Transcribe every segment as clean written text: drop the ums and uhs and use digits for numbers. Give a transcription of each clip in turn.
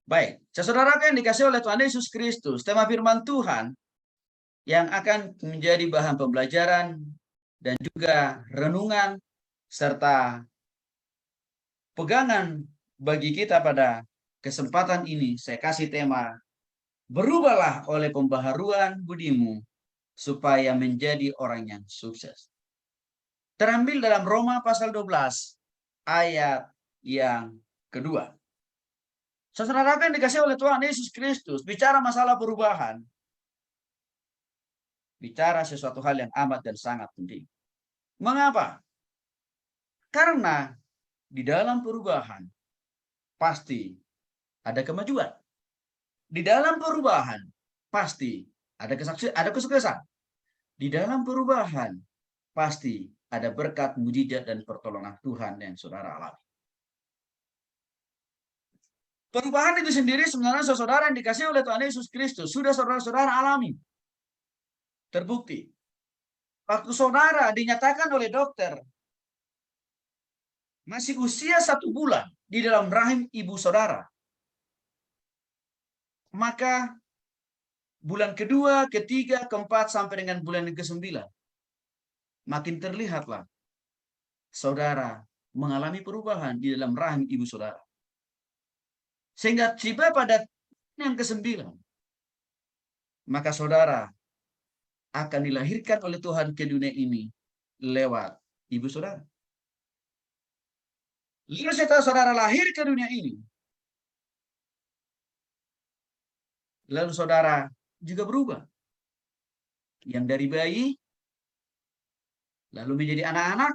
Baik, saudara yang dikasih oleh Tuhan Yesus Kristus, tema firman Tuhan yang akan menjadi bahan pembelajaran dan juga renungan serta pegangan bagi kita pada kesempatan ini. Saya kasih tema, berubahlah oleh pembaharuan budimu supaya menjadi orang yang sukses. Terambil dalam Roma pasal 12 ayat yang kedua. Saudara yang dikasih oleh Tuhan Yesus Kristus, bicara masalah perubahan, bicara sesuatu hal yang amat dan sangat penting. Mengapa? Karena di dalam perubahan pasti ada kemajuan. Di dalam perubahan pasti ada kesuksesan. Di dalam perubahan pasti ada berkat, mujizat, dan pertolongan Tuhan yang saudara alami. Perubahan itu sendiri sebenarnya saudara yang dikasih oleh Tuhan Yesus Kristus sudah saudara-saudara alami. Terbukti. Waktu saudara dinyatakan oleh dokter masih usia 1 bulan di dalam rahim ibu saudara, maka bulan kedua, ketiga, keempat, sampai dengan bulan ke-9, makin terlihatlah saudara mengalami perubahan di dalam rahim ibu saudara. Sehingga tiba pada yang ke-9, maka saudara akan dilahirkan oleh Tuhan ke dunia ini lewat ibu saudara. Lalu setelah saudara lahir ke dunia ini, lalu saudara juga berubah. Yang dari bayi, lalu menjadi anak-anak,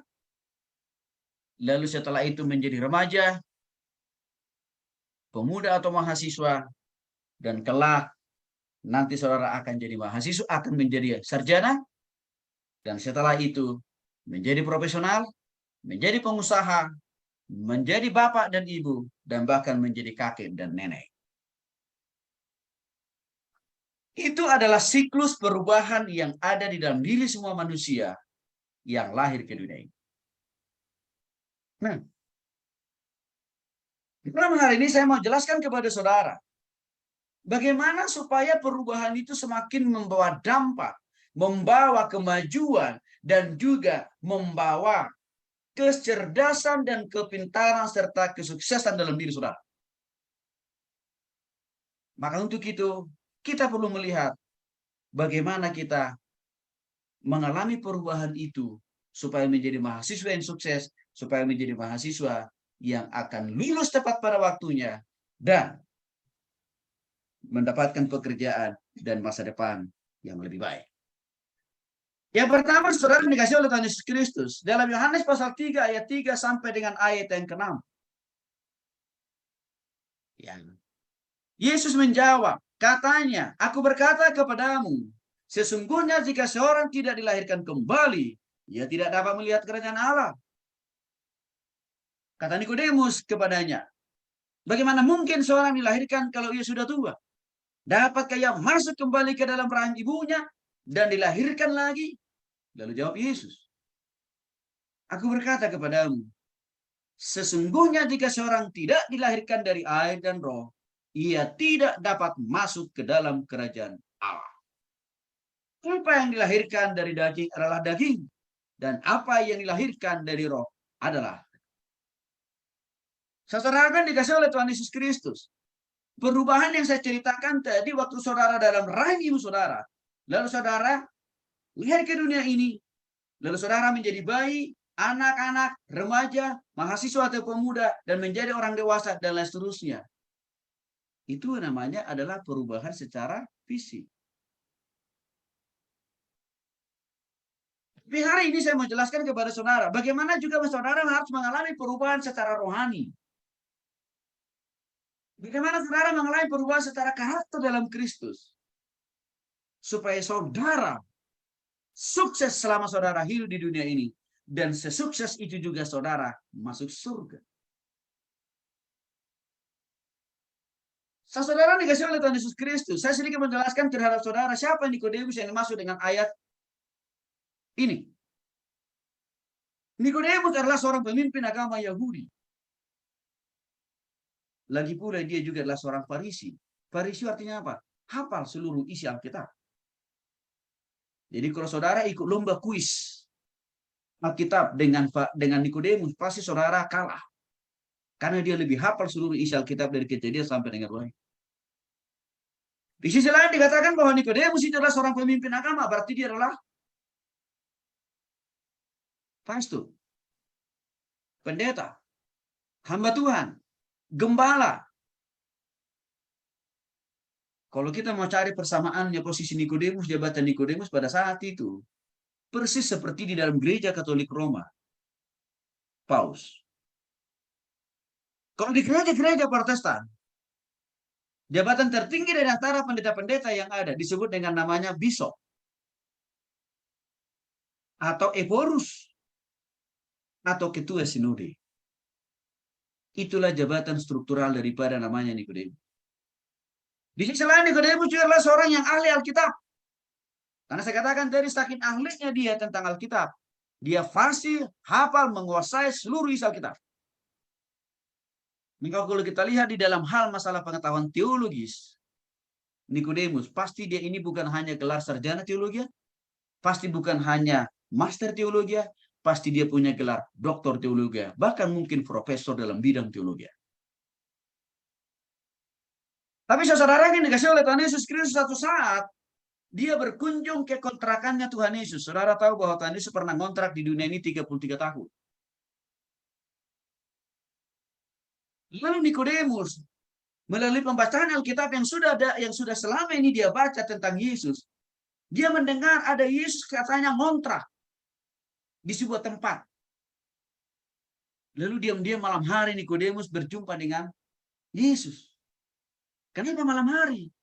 lalu setelah itu menjadi remaja, pemuda atau mahasiswa, dan kelak nanti saudara akan jadi mahasiswa, akan menjadi sarjana, dan setelah itu menjadi profesional, menjadi pengusaha, menjadi bapak dan ibu, dan bahkan menjadi kakek dan nenek. Itu adalah siklus perubahan yang ada di dalam diri semua manusia yang lahir ke dunia ini. Nah, dalam hal ini saya mau jelaskan kepada saudara, bagaimana supaya perubahan itu semakin membawa dampak, membawa kemajuan, dan juga membawa kecerdasan dan kepintaran serta kesuksesan dalam diri saudara. Maka untuk itu, kita perlu melihat bagaimana kita mengalami perubahan itu supaya menjadi mahasiswa yang sukses, supaya menjadi mahasiswa yang akan lulus tepat pada waktunya dan mendapatkan pekerjaan dan masa depan yang lebih baik. Yang pertama, saudara dikasih oleh Tuhan Yesus Kristus dalam Yohanes pasal 3 ayat 3 sampai dengan ayat yang ke-6. Yesus menjawab, katanya, aku berkata kepadamu, sesungguhnya jika seorang tidak dilahirkan kembali, ia tidak dapat melihat kerajaan Allah. Kata Nikodemus kepadanya, bagaimana mungkin seorang dilahirkan kalau ia sudah tua? Dapatkah ia masuk kembali ke dalam rahim ibunya dan dilahirkan lagi? Lalu jawab Yesus, aku berkata kepadamu, sesungguhnya jika seorang tidak dilahirkan dari air dan roh, ia tidak dapat masuk ke dalam kerajaan Allah. Apa yang dilahirkan dari daging adalah daging, dan apa yang dilahirkan dari roh adalah. Saudara kan dikasih oleh Tuhan Yesus Kristus. Perubahan yang saya ceritakan tadi waktu saudara dalam rahim ibu saudara, lalu saudara lahir ke dunia ini, lalu saudara menjadi bayi, anak-anak, remaja, mahasiswa atau pemuda, dan menjadi orang dewasa, dan lain seterusnya. Itu namanya adalah perubahan secara fisik. Tapi hari ini saya mau jelaskan kepada saudara, bagaimana juga saudara harus mengalami perubahan secara rohani. Bagaimana saudara mengalami perubahan secara karakter dalam Kristus. Supaya saudara sukses selama saudara hidup di dunia ini. Dan sesukses itu juga saudara masuk surga. Saudara dikasih oleh Tuhan Yesus Kristus. Saya sedikit menjelaskan terhadap saudara siapa Nikodemus yang dimaksud dengan ayat ini. Nikodemus adalah seorang pemimpin agama Yahudi. Lagi pula dia juga adalah seorang Farisi. Farisi artinya apa? Hafal seluruh isi Alkitab. Jadi kalau saudara ikut lomba kuis Alkitab dengan Nikodemus, pasti saudara kalah. Karena dia lebih hafal seluruh isi Alkitab dari Kejadian sampai dengan Wahyu. Di sisi lain dikatakan bahwa Nikodemus itu adalah seorang pemimpin agama, berarti dia adalah pastor, pendeta, hamba Tuhan, gembala. Kalau kita mau cari persamaannya posisi Nikodemus, jabatan Nikodemus pada saat itu, persis seperti di dalam gereja Katolik Roma, Paus. Kalau di gereja-gereja Protestan, jabatan tertinggi dari antara pendeta-pendeta yang ada disebut dengan namanya bishop atau eporus atau ketua sinode. Itulah jabatan struktural daripada namanya Nikodemus. Di sisi lain Nikodemus juga adalah seorang yang ahli Alkitab. Karena saya katakan tadi saking ahlinya dia tentang Alkitab, dia fasih, hafal, menguasai seluruh isi Alkitab. Maka kalau kita lihat di dalam hal masalah pengetahuan teologis, Nikodemus pasti dia ini bukan hanya gelar sarjana teologi, pasti bukan hanya master teologi, pasti dia punya gelar doktor teologi, bahkan mungkin profesor dalam bidang teologi. Tapi saudara yang dikasih oleh Tuhan Yesus Kristus satu saat, dia berkunjung ke kontrakannya Tuhan Yesus. Saudara tahu bahwa Tuhan Yesus pernah kontrak di dunia ini 33 tahun. Lalu Nikodemus melalui pembacaan Alkitab yang sudah selama ini dia baca tentang Yesus, dia mendengar ada Yesus katanya ngontrak di sebuah tempat. Lalu diam-diam malam hari Nikodemus berjumpa dengan Yesus. Kenapa malam hari?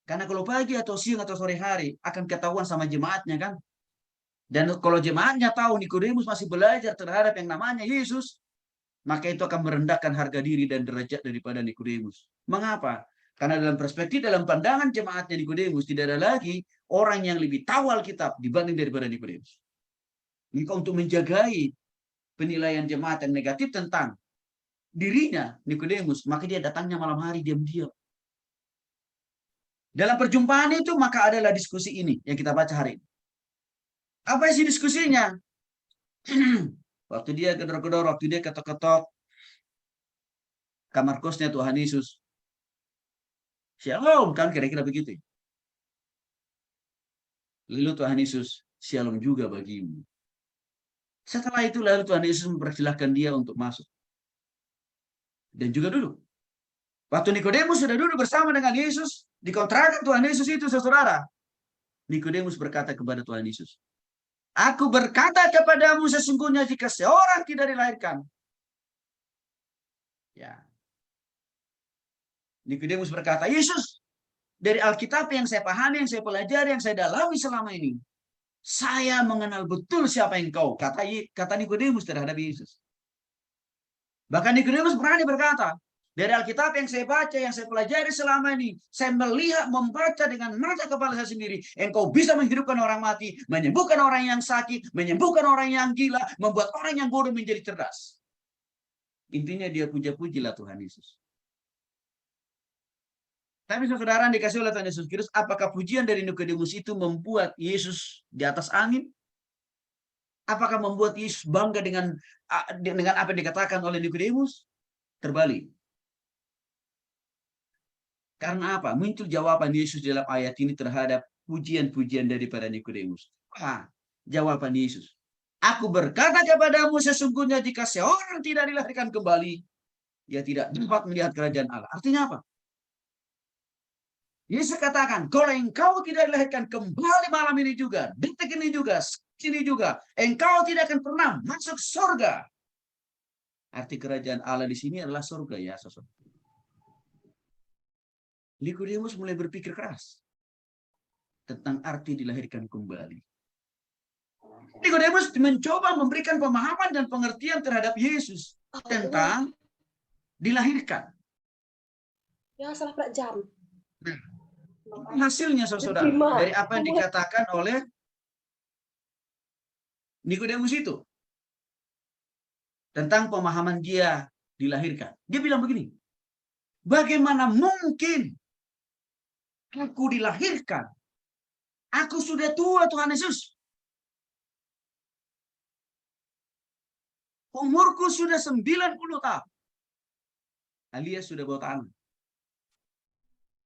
Karena kalau pagi atau siang atau sore hari akan ketahuan sama jemaatnya kan. Dan kalau jemaatnya tahu Nikodemus masih belajar terhadap yang namanya Yesus, maka itu akan merendahkan harga diri dan derajat daripada Nikodemus. Mengapa? Karena dalam perspektif, dalam pandangan jemaatnya Nikodemus, tidak ada lagi orang yang lebih tahu Alkitab dibanding daripada Nikodemus. Maka untuk menjagai penilaian jemaat yang negatif tentang dirinya, Nikodemus, maka dia datangnya malam hari diam-diam. Dalam perjumpaan itu maka adalah diskusi ini yang kita baca hari ini. Apa isi diskusinya? Waktu dia gedor-gedor, waktu dia ketok-ketok kamar kosnya Tuhan Yesus. Shalom, kan kira-kira begitu. Lalu Tuhan Yesus, shalom juga bagimu. Setelah itu lalu Tuhan Yesus mempersilahkan dia untuk masuk. Dan juga duduk. Waktu Nikodemus sudah duduk bersama dengan Yesus, di kontrakan Tuhan Yesus itu, saudara. Nikodemus berkata kepada Tuhan Yesus, aku berkata kepadamu sesungguhnya jika seorang tidak dilahirkan. Ya. Nikodemus berkata, Yesus, dari Alkitab yang saya pahami, yang saya pelajari, yang saya dalami selama ini, saya mengenal betul siapa yang kau, kata Nikodemus terhadap Yesus. Bahkan Nikodemus berani berkata, dari Alkitab yang saya baca, yang saya pelajari selama ini, saya melihat, membaca dengan mata kepala saya sendiri, engkau bisa menghidupkan orang mati, menyembuhkan orang yang sakit, menyembuhkan orang yang gila, membuat orang yang bodoh menjadi cerdas. Intinya dia puja-pujilah Tuhan Yesus. Tapi saudara dikasih oleh Tuhan Yesus Kristus, apakah pujian dari Nikodemus itu membuat Yesus di atas angin? Apakah membuat Yesus bangga dengan apa yang dikatakan oleh Nikodemus? Terbalik. Karena apa? Muncul jawaban Yesus dalam ayat ini terhadap pujian-pujian daripada Nikodemus. Jawaban Yesus. Aku berkata kepadamu sesungguhnya jika seorang tidak dilahirkan kembali, dia tidak dapat melihat kerajaan Allah. Artinya apa? Yesus katakan, kalau engkau tidak dilahirkan kembali malam ini juga, detik ini juga, sini juga, engkau tidak akan pernah masuk surga. Arti kerajaan Allah di sini adalah surga ya, saudara. Nikodemus mulai berpikir keras tentang arti dilahirkan kembali. Nikodemus mencoba memberikan pemahaman dan pengertian terhadap Yesus tentang dilahirkan. Ya, salah jam. Nah, hasilnya saudara dari apa yang dikatakan oleh Nikodemus itu tentang pemahaman dia dilahirkan. Dia bilang begini, Bagaimana mungkin aku dilahirkan? Aku sudah tua, Tuhan Yesus. Umurku sudah 90 tahun. Alias sudah bawa anak.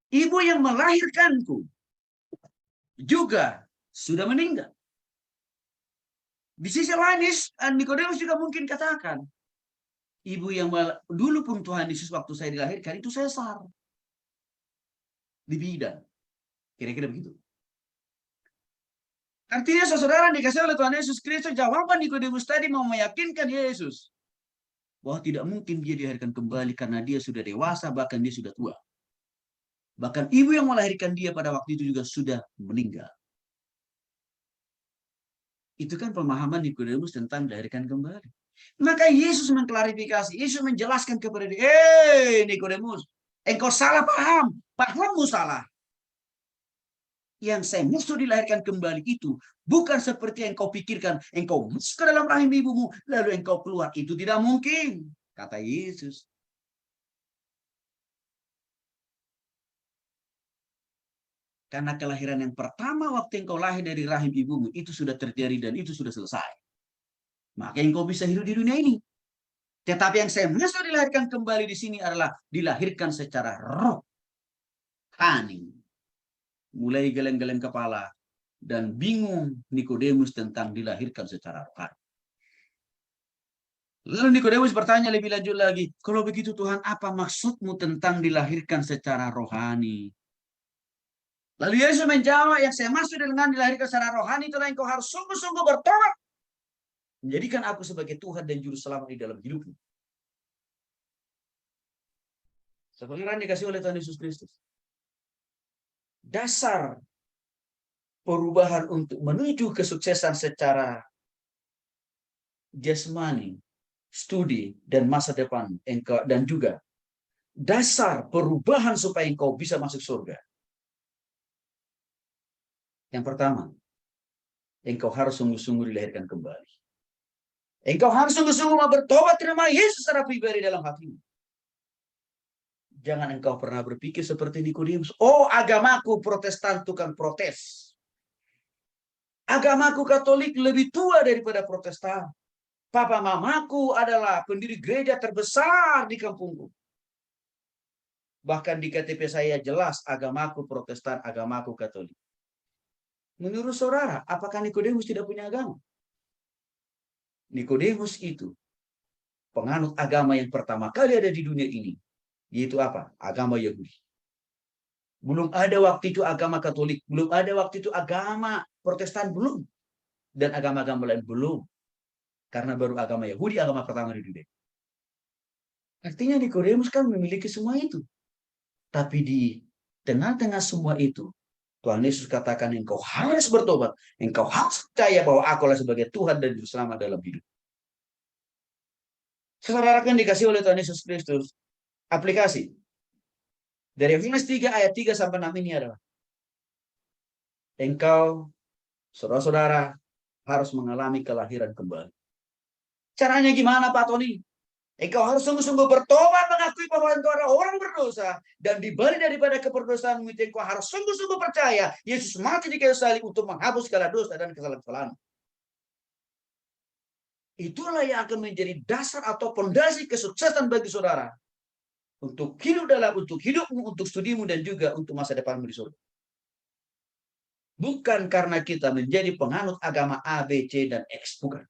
Ibu yang melahirkanku juga sudah meninggal. Di sisi lain, Nikodemus juga mungkin katakan, ibu yang dulu pun Tuhan Yesus waktu saya dilahirkan itu sesar di bidan. Kira-kira begitu. Artinya saudara dikasih oleh Tuhan Yesus Kristus, jawaban Nikodemus tadi mau meyakinkan Yesus bahwa tidak mungkin dia dilahirkan kembali karena dia sudah dewasa, bahkan dia sudah tua. Bahkan ibu yang melahirkan dia pada waktu itu juga sudah meninggal. Itu kan pemahaman Nikodemus tentang dilahirkan kembali. Maka Yesus mengklarifikasi, Yesus menjelaskan kepada dia, Nikodemus, engkau salah paham, pahammu salah. Yang saya maksud dilahirkan kembali itu bukan seperti yang kau pikirkan, engkau masuk ke dalam rahim ibumu, lalu engkau keluar. Itu tidak mungkin, kata Yesus. Karena kelahiran yang pertama waktu engkau lahir dari rahim ibumu, itu sudah terjadi dan itu sudah selesai. Maka engkau bisa hidup di dunia ini. Tetapi yang saya maksud dilahirkan kembali di sini adalah dilahirkan secara rohani. Mulai geleng-geleng kepala dan bingung Nikodemus tentang dilahirkan secara rohani. Lalu Nikodemus bertanya lebih lanjut lagi, kalau begitu Tuhan, apa maksudmu tentang dilahirkan secara rohani? Lalu Yesus menjawab, yang saya maksud dengan dilahirkan secara rohani itulah engkau harus sungguh-sungguh bertobat, menjadikan aku sebagai Tuhan dan Juru Selamat di dalam hidupmu. Seperti yang dikasih oleh Tuhan Yesus Kristus. Dasar perubahan untuk menuju kesuksesan secara jasmani, studi, dan masa depan engkau, dan juga dasar perubahan supaya engkau bisa masuk surga. Yang pertama, engkau harus sungguh-sungguh dilahirkan kembali. Engkau harus sungguh-sungguh bertobat terima Yesus secara pribadi dalam hatimu. Jangan engkau pernah berpikir seperti Nikodemus. Oh, agamaku Protestan tukang protes. Agamaku Katolik lebih tua daripada Protestan. Papa mamaku adalah pendiri gereja terbesar di kampungku. Bahkan di KTP saya jelas agamaku Protestan, agamaku Katolik. Menurut saudara, apakah Nikodemus tidak punya agama? Nikodemus itu penganut agama yang pertama kali ada di dunia ini. Yaitu apa? Agama Yahudi. Belum ada waktu itu agama Katolik. Belum ada waktu itu agama Protestan. Belum. Dan agama-agama lain belum. Karena baru agama Yahudi, agama pertama di dunia. Artinya Nikodemus kan memiliki semua itu. Tapi di tengah-tengah semua itu, Tuhan Yesus katakan engkau harus bertobat. Engkau harus percaya bahwa akulah sebagai Tuhan dan Juru Selamat dalam hidup. Saudara kan dikasih oleh Tuhan Yesus Kristus. Aplikasi. Dari Yohanes 3 ayat 3 sampai 6 ini adalah. Engkau, saudara-saudara, harus mengalami kelahiran kembali. Caranya gimana Pak Tony? Engkau harus sungguh-sungguh bertobat, mengakui bahwa engkau adalah orang berdosa. Dan dibalik daripada keberdosaanmu itu, engkau harus sungguh-sungguh percaya Yesus mati di kayu salib untuk menghapus segala dosa dan kesalahan-kesalahan. Itulah yang akan menjadi dasar atau fondasi kesuksesan bagi saudara. Untuk hidup untuk hidupmu, untuk studimu, dan juga untuk masa depanmu di surga. Bukan karena kita menjadi penganut agama A, B, C, dan X. Bukan.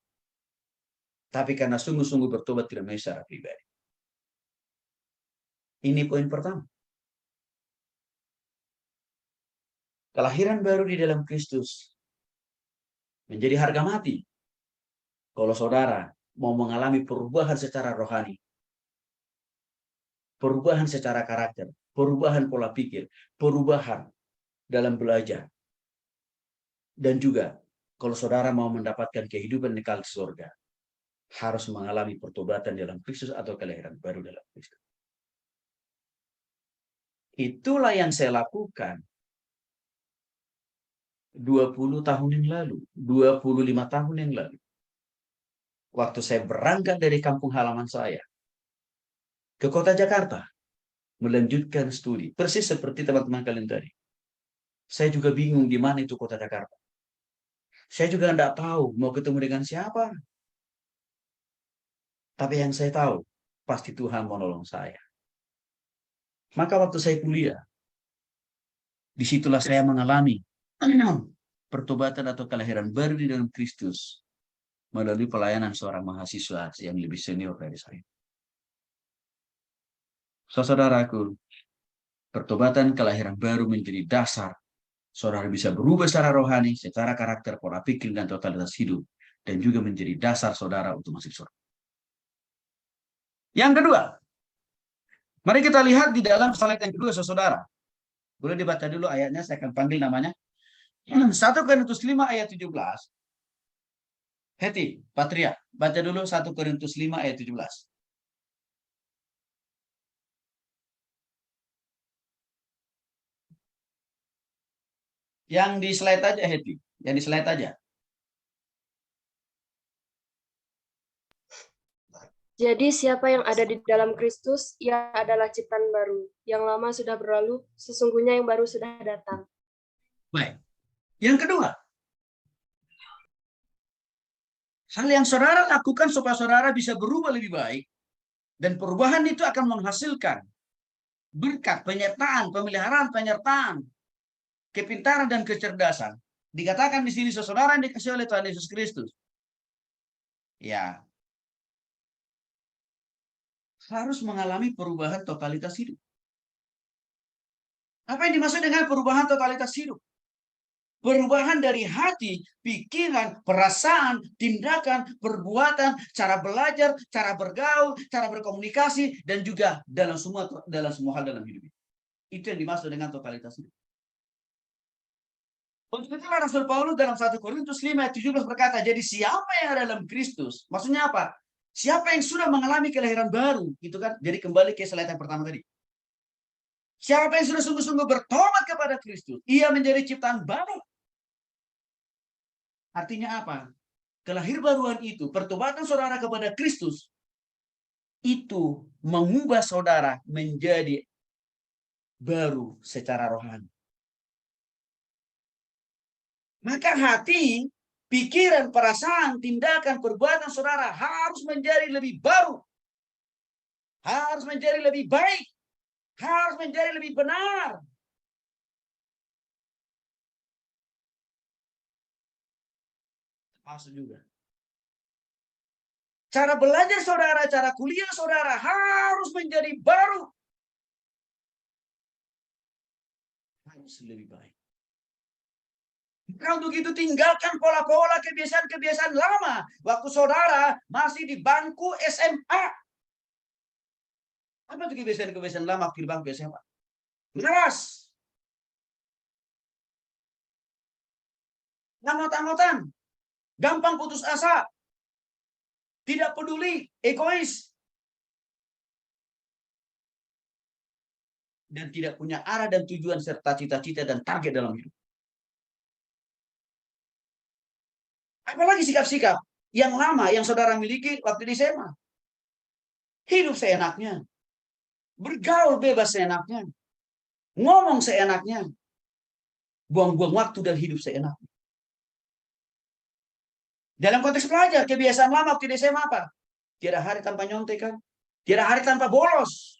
Tapi karena sungguh-sungguh bertobat tidak secara pribadi. Ini poin pertama. Kelahiran baru di dalam Kristus menjadi harga mati. Kalau saudara mau mengalami perubahan secara rohani, perubahan secara karakter, perubahan pola pikir, perubahan dalam belajar. Dan juga kalau saudara mau mendapatkan kehidupan kekal di surga, harus mengalami pertobatan dalam Kristus atau kelahiran baru dalam Kristus. Itulah yang saya lakukan 20 tahun yang lalu, 25 tahun yang lalu. Waktu saya berangkat dari kampung halaman saya ke kota Jakarta melanjutkan studi. Persis seperti teman-teman kalian tadi. Saya juga bingung di mana itu kota Jakarta. Saya juga tidak tahu mau ketemu dengan siapa. Tapi yang saya tahu, pasti Tuhan menolong saya. Maka waktu saya kuliah, disitulah saya mengalami pertobatan atau kelahiran baru di dalam Kristus melalui pelayanan seorang mahasiswa yang lebih senior dari saya. Saudaraku, pertobatan kelahiran baru menjadi dasar saudara bisa berubah secara rohani, secara karakter, pola pikir, dan totalitas hidup. Dan juga menjadi dasar saudara untuk masuk surga. Yang kedua, mari kita lihat di dalam slide yang kedua, saudara. Boleh dibaca dulu ayatnya, saya akan panggil namanya. 1 Korintus 5 ayat 17. Heti, Patria, baca dulu 1 Korintus 5 ayat 17. Yang di slide aja, Heti. Yang di slide aja. Jadi siapa yang ada di dalam Kristus, ia adalah ciptaan baru. Yang lama sudah berlalu, sesungguhnya yang baru sudah datang. Baik. Yang kedua, hal yang saudara lakukan supaya saudara bisa berubah lebih baik, dan perubahan itu akan menghasilkan berkat, penyertaan, pemeliharaan, penyertaan, kepintaran, dan kecerdasan. Dikatakan di sini saudara yang dikasih oleh Tuhan Yesus Kristus. Ya, harus mengalami perubahan totalitas hidup. Apa yang dimaksud dengan perubahan totalitas hidup? Perubahan dari hati, pikiran, perasaan, tindakan, perbuatan, cara belajar, cara bergaul, cara berkomunikasi, dan juga dalam semua hal dalam hidup. Itu yang dimaksud dengan totalitas hidup. Untuk itulah Rasul Paulus dalam 1 Korintus 5 ayat 17 berkata, jadi siapa yang ada dalam Kristus? Maksudnya apa? Siapa yang sudah mengalami kelahiran baru, gitu kan? Jadi kembali ke slide yang pertama tadi. Siapa yang sudah sungguh-sungguh bertobat kepada Kristus, ia menjadi ciptaan baru. Artinya apa? Kelahirbaruan itu, pertobatan saudara kepada Kristus, itu mengubah saudara menjadi baru secara rohani. Maka hati, pikiran, perasaan, tindakan, perbuatan saudara harus menjadi lebih baru. Harus menjadi lebih baik. Harus menjadi lebih benar. Maksud juga. Cara belajar saudara, cara kuliah saudara harus menjadi baru. Harus lebih baik. Kalau begitu tinggalkan pola-pola kebiasaan-kebiasaan lama. Waktu saudara masih di bangku SMA. Apa itu kebiasaan-kebiasaan lama waktu di bangku SMA? Keras. Ngamot-ngamotan. Gampang putus asa. Tidak peduli. Egois. Dan tidak punya arah dan tujuan serta cita-cita dan target dalam hidup. Apalagi sikap-sikap yang lama yang saudara miliki waktu di SMA. Hidup seenaknya. Bergaul bebas seenaknya. Ngomong seenaknya. Buang-buang waktu dan hidup seenaknya. Dalam konteks pelajar, kebiasaan lama waktu di SMA apa? Tiada hari tanpa nyontekan. Tiada hari tanpa bolos.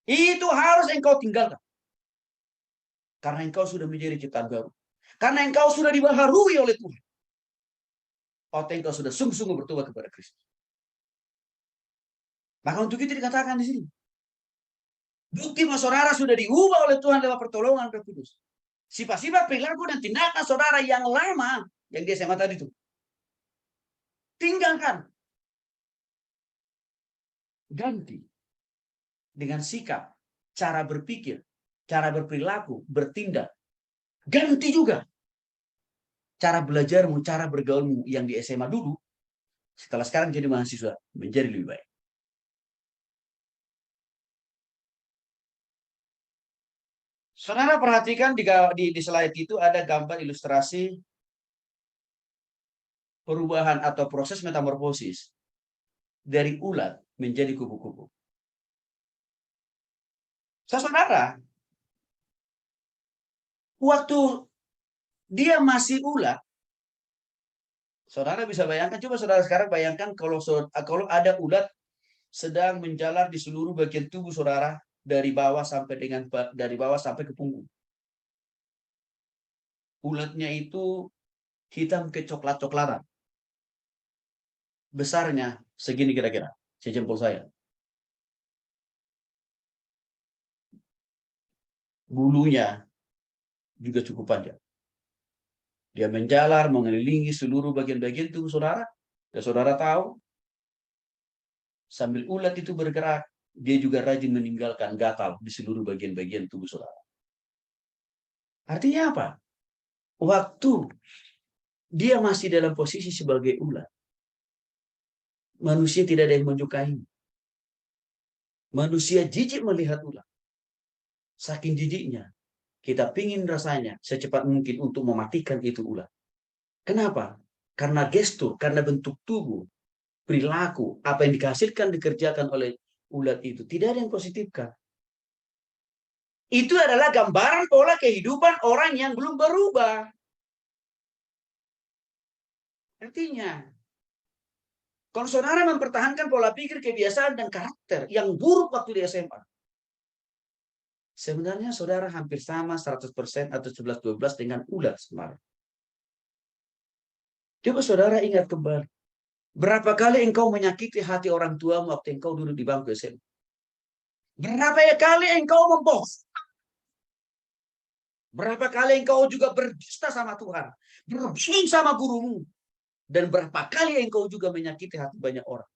Itu harus engkau tinggalkan. Karena engkau sudah menjadi ciptaan baru. Karena engkau sudah dibaharui oleh Tuhan. Atau engkau sudah sungguh-sungguh bertobat kepada Kristus. Maka untuk itu dikatakan di sini. Bukti bahwa saudara sudah diubah oleh Tuhan lewat pertolongan Roh Kudus. Sifat-sifat perilaku dan tindakan saudara yang lama, yang di SMA tadi itu, tinggalkan. Ganti. Dengan sikap, cara berpikir, cara berperilaku, bertindak. Ganti juga. Cara belajarmu, cara bergaulmu yang di SMA dulu, setelah sekarang jadi mahasiswa, menjadi lebih baik. Saudara perhatikan di slide itu ada gambar ilustrasi perubahan atau proses metamorfosis dari ulat menjadi kupu-kupu. Saudara, waktu dia masih ulat, saudara bisa bayangkan, coba saudara sekarang bayangkan kalau ada ulat sedang menjalar di seluruh bagian tubuh saudara dari bawah sampai ke punggung. Ulatnya itu hitam kecoklat-coklatan. Besarnya segini kira-kira, sejempol saya. Bulunya juga cukup panjang. Dia menjalar mengelilingi seluruh bagian-bagian tubuh saudara. Dan saudara tahu, sambil ulat itu bergerak, dia juga rajin meninggalkan gatal di seluruh bagian-bagian tubuh saudara. Artinya apa? Waktu dia masih dalam posisi sebagai ulat, manusia tidak ada yang menyukai. Manusia jijik melihat ulat. Saking jijiknya, kita pingin rasanya secepat mungkin untuk mematikan itu ulat. Kenapa? Karena gestur, karena bentuk tubuh, perilaku, apa yang dikerjakan oleh ulat itu tidak ada yang positifkan. Itu adalah gambaran pola kehidupan orang yang belum berubah. Artinya, kalau saudara mempertahankan pola pikir, kebiasaan, dan karakter yang buruk waktu di SMA, sebenarnya saudara hampir sama 100% atau 11-12 dengan ulat kemarin. Coba saudara ingat kembali. Berapa kali engkau menyakiti hati orang tuamu waktu engkau duduk di bangku SMA? Berapa kali engkau membohong? Berapa kali engkau juga berdusta sama Tuhan? Berbohong sama gurumu? Dan berapa kali engkau juga menyakiti hati banyak orang?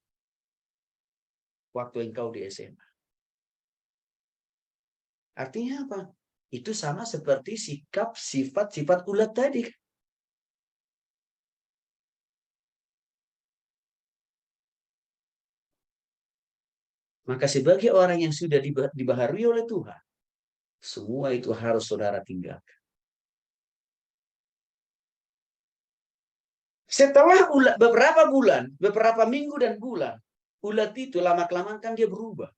Waktu engkau di SMA. Artinya apa? Itu sama seperti sikap, sifat ulat tadi. Maka sebagai orang yang sudah dibaharui oleh Tuhan, semua itu harus saudara tinggalkan. Setelah beberapa bulan, beberapa minggu dan bulan, ulat itu lama-kelamaan kan dia berubah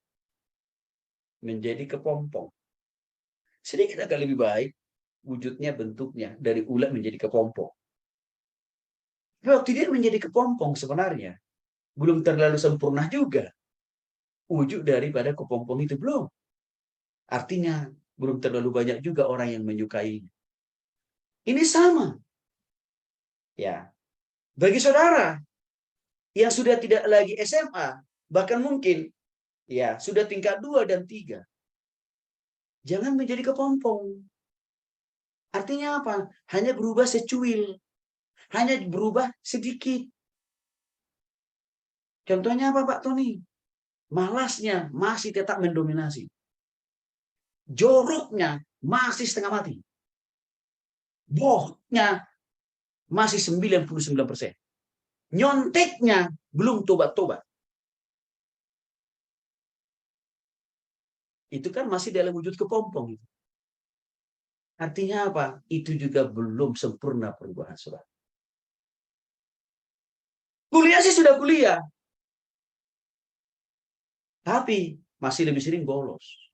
menjadi kepompong. Sedikit agak lebih baik wujudnya, bentuknya dari ulat menjadi kepompong. Waktu dia menjadi kepompong sebenarnya belum terlalu sempurna juga wujud daripada kepompong itu, belum. Artinya belum terlalu banyak juga orang yang menyukainya. Ini sama. Ya. Bagi saudara yang sudah tidak lagi SMA, bahkan mungkin ya sudah tingkat 2 dan 3, jangan menjadi kepompong. Artinya apa? Hanya berubah secuil. Hanya berubah sedikit. Contohnya apa, Pak Tony? Malasnya masih tetap mendominasi. Joroknya masih setengah mati. Bohnya masih 99%. Nyonteknya belum tobat-tobat. Itu kan masih dalam wujud kepompong. Artinya apa? Itu juga belum sempurna perubahan, saudara. Kuliah sih sudah kuliah. Tapi masih lebih sering bolos.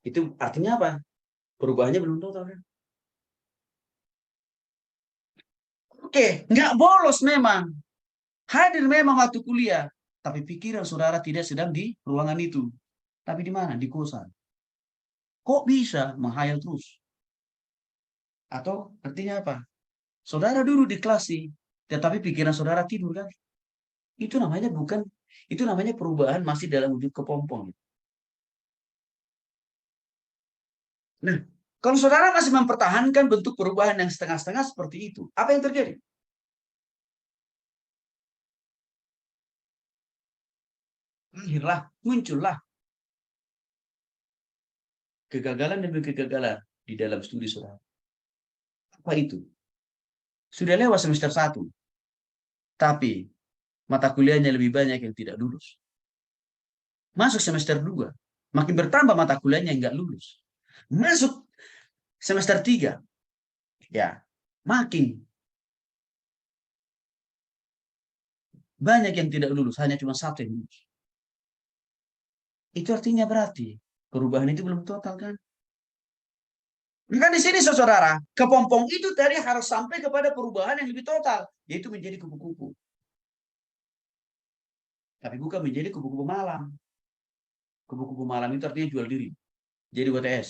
Itu artinya apa? Perubahannya belum total, kan? Oke, nggak bolos memang. Hadir memang waktu kuliah. Tapi pikiran saudara tidak sedang di ruangan itu. Tapi di mana? Di kosan. Kok bisa menghayal terus? Atau artinya apa? Saudara duduk di kelas sih, tetapi pikiran saudara tidur, kan? Itu namanya perubahan masih dalam wujud kepompong. Nah, kalau saudara masih mempertahankan bentuk perubahan yang setengah-setengah seperti itu, apa yang terjadi? Muncullah kegagalan demi kegagalan di dalam studi saudara. Apa itu? Sudah lewat semester 1, tapi mata kuliahnya lebih banyak yang tidak lulus. Masuk semester 2, makin bertambah mata kuliahnya yang nggak lulus. Masuk semester 3, ya makin banyak yang tidak lulus, hanya cuma 1 yang lulus. Itu artinya berarti perubahan itu belum total kan? Maka di sini saudara, kepompong itu tadi harus sampai kepada perubahan yang lebih total, yaitu menjadi kupu-kupu. Tapi bukan menjadi kupu-kupu malam. Kupu-kupu malam itu artinya jual diri. Jadi WTS.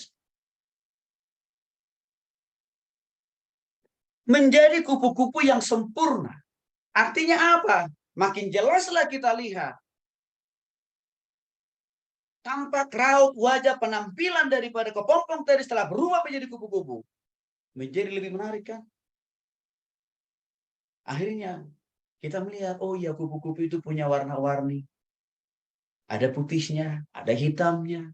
Menjadi kupu-kupu yang sempurna. Artinya apa? Makin jelaslah kita lihat. Tampak raut wajah penampilan daripada kepompong tadi setelah berubah menjadi kupu-kupu. Menjadi lebih menarik kan? Akhirnya kita melihat, oh iya kupu-kupu itu punya warna-warni. Ada putihnya, ada hitamnya.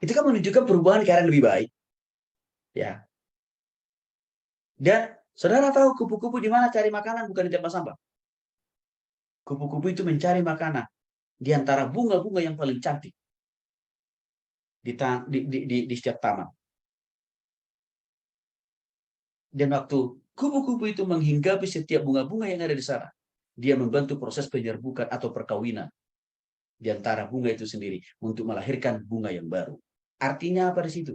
Itu kan menunjukkan perubahan ke arah lebih baik. Ya. Dan saudara tahu kupu-kupu di mana cari makanan, bukan di tempat sampah. Kupu-kupu itu mencari makanan di antara bunga-bunga yang paling cantik di setiap taman. Dan waktu kupu-kupu itu menghinggapi setiap bunga-bunga yang ada di sana, dia membantu proses penyerbukan atau perkawinan di antara bunga itu sendiri untuk melahirkan bunga yang baru. Artinya apa di situ?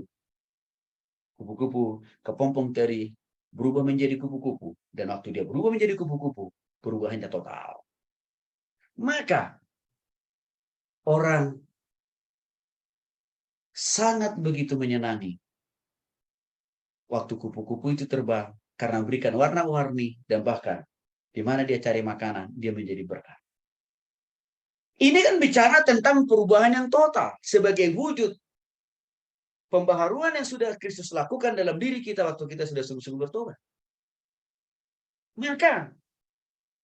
Kupu-kupu kepompong teri berubah menjadi kupu-kupu. Dan waktu dia berubah menjadi kupu-kupu, perubahannya total. Maka orang sangat begitu menyenangi waktu kupu-kupu itu terbang karena memberikan warna-warni dan bahkan di mana dia cari makanan, dia menjadi berkah. Ini kan bicara tentang perubahan yang total sebagai wujud pembaharuan yang sudah Kristus lakukan dalam diri kita waktu kita sudah sungguh-sungguh bertobat. Maka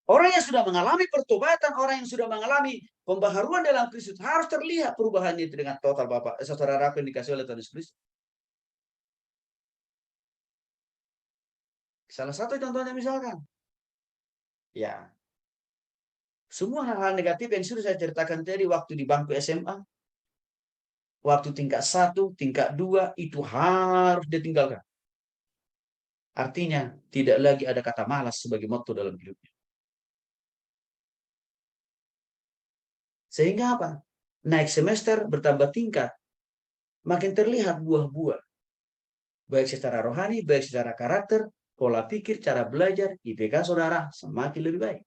orang yang sudah mengalami pertobatan, orang yang sudah mengalami pembaharuan dalam Kristus harus terlihat perubahannya itu dengan total Bapak, saudara yang dikasih oleh Tuhan Yesus Kristus. Salah satu contohnya misalkan, ya, semua hal-hal negatif yang sudah saya ceritakan tadi waktu di bangku SMA, waktu tingkat 1, tingkat 2, itu harus ditinggalkan. Artinya, tidak lagi ada kata malas sebagai motto dalam hidupnya. Sehingga apa? Naik semester, bertambah tingkat, makin terlihat buah-buah. Baik secara rohani, baik secara karakter, pola pikir, cara belajar, IPK saudara semakin lebih baik.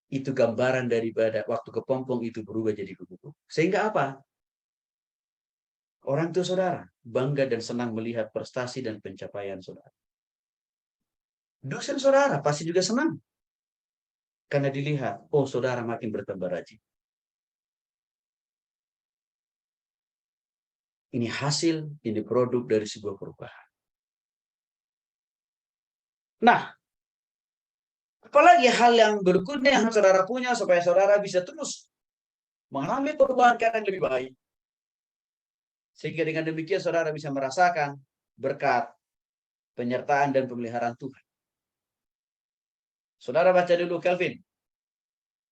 Itu gambaran daripada waktu kepompong itu berubah jadi kupu-kupu. Sehingga apa? Orang tua saudara bangga dan senang melihat prestasi dan pencapaian saudara. Dosen saudara pasti juga senang. Karena dilihat, oh saudara makin bertambah rajin. Ini hasil, ini produk dari sebuah perubahan. Nah, apalagi hal yang berikutnya yang saudara punya supaya saudara bisa terus mengalami perubahan ke arah yang lebih baik. Sehingga dengan demikian saudara bisa merasakan berkat penyertaan dan pemeliharaan Tuhan. Saudara baca dulu Calvin.